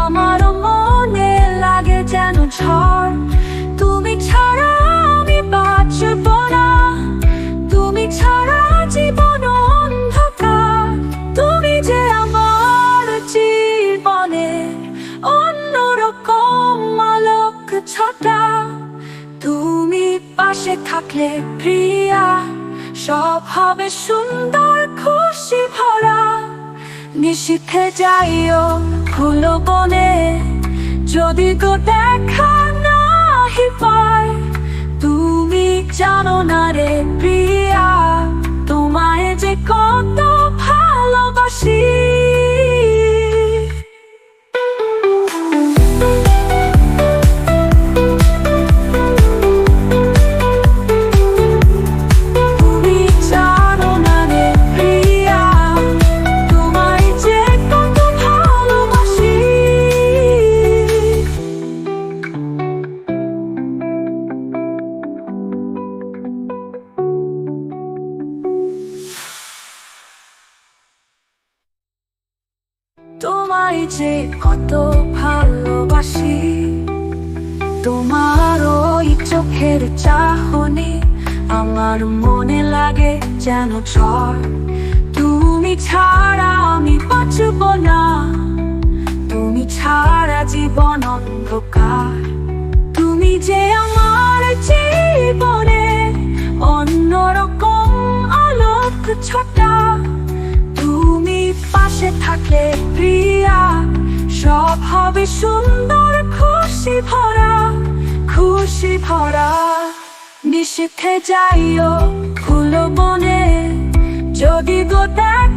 আমারও মনে লাগে যেন ঝড়। তুমি ছাড়া আমি বাঁচব না, তুমি ছাড়া জীবন অন্ধকার। তুমি যে আমার জীবনে অন্যরকম আলোক ছটা। তুমি পাশে থাকলে প্রিয়া, সব হবে সুন্দর খুশি ভরা। নিশীথে যাইও ফুলো বনে, যদি গো দেখা নাহি পায়। তুমি জানো না রে প্রিয়া, তোমায় যে কত ভালোবাসি। তোমায় যে কত ভালোবাসি, তোমার ওই চোখের চাহনি আমার মনে লাগে যেন ঝড়। তুমি ছাড়া আমি বাঁচব না, তুমি ছাড়া জীবন অন্ধকার। তুমি যে আমার জীবনে অন্যরকম আলোক ছটা। তুমি পাশে থাকলে প্রিয়া, সব হবে সুন্দর খুশি ভরা, খুশি ভরা। নিশীথে যাইও ফুলো বনে, যদি গো দেখা